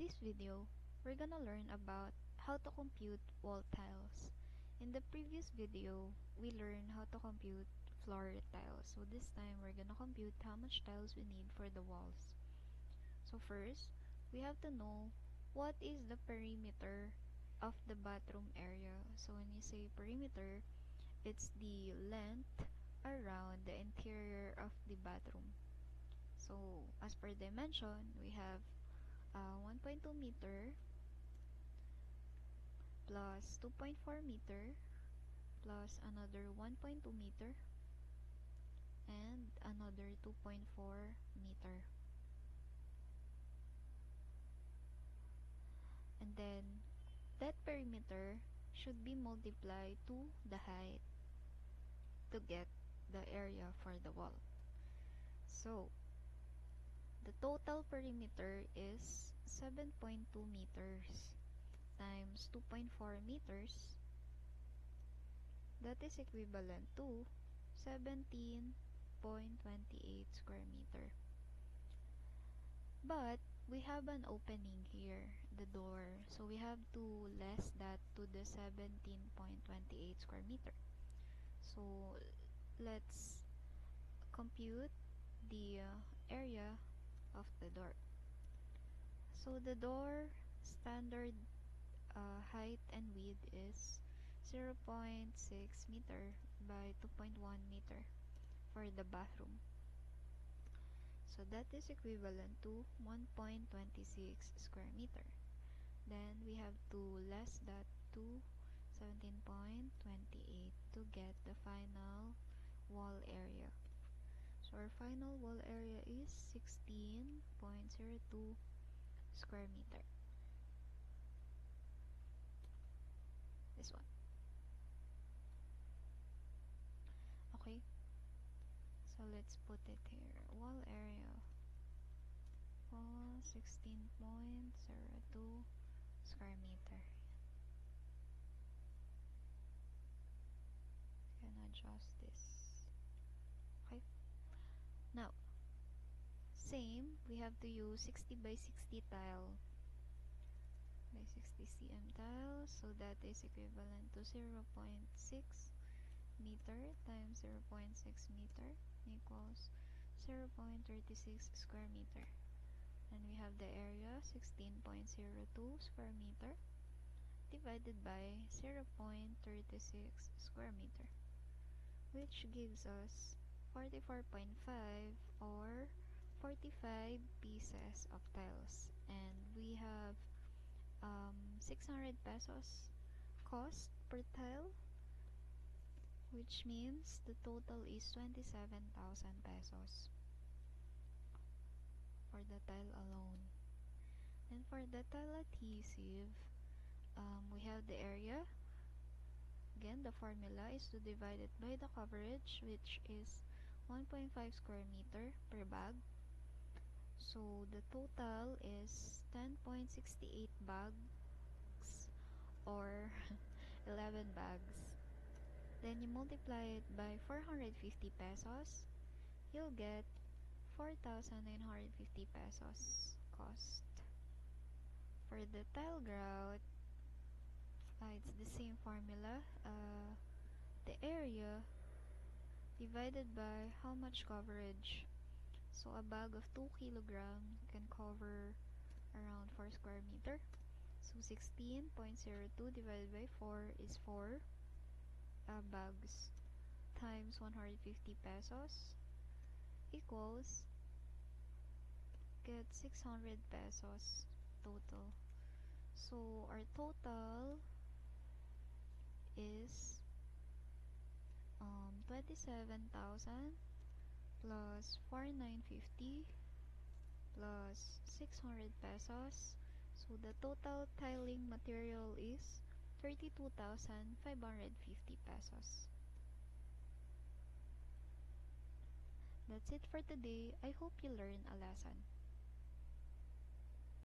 this video, we're gonna learn about how to compute wall tiles. In the previous video, we learned how to compute floor tiles. So this time, we're gonna compute how much tiles we need for the walls. So first, we have to know what is the perimeter of the bathroom area. So when you say perimeter, it's the length around the interior of the bathroom. So as per dimension, we have 1.2 meter plus 2.4 meter plus another 1.2 meter and another 2.4 meter. And then that perimeter should be multiplied to the height to get the area for the wall. So the total perimeter is 7.2 meters times 2.4 meters. That is equivalent to 17.28 square meter. But we have an opening here, the door, so we have to less that to the 17.28 square meter. So let's compute the area of the door. So the door standard height and width is 0.6 meter by 2.1 meter for the bathroom. So that is equivalent to 1.26 square meter. Then we have to less that to 17.28 to get the final wall area. So our final wall area is 16.02 square meter. This one. Okay. So let's put it here. Wall area was 16.02 square meter. Can adjust this. Okay. Now, same, we have to use 60 by 60 tile by 60 cm tile, so that is equivalent to 0.6 meter times 0.6 meter equals 0.36 square meter. And we have the area 16.02 square meter divided by 0.36 square meter, which gives us 44.5 or 45 pieces of tiles. And we have 600 pesos cost per tile, which means the total is 27,000 pesos for the tile alone. And for the tile adhesive, we have the area. Again, the formula is to divide it by the coverage, which is 1.5 square meter per bag. So the total is 10.68 bags or 11 bags. Then you multiply it by 450 pesos, you'll get 4,950 pesos cost. For the tile grout, it's the same formula. The area divided by how much coverage. So a bag of 2 kilograms can cover around 4 square meter. So 16.02 divided by 4 is 4 bags times 150 pesos equals, get 600 pesos total. So our total is 27,000 plus 4,950 plus 600 pesos. So the total tiling material is 32,550 pesos. That's it for today. I hope you learned a lesson.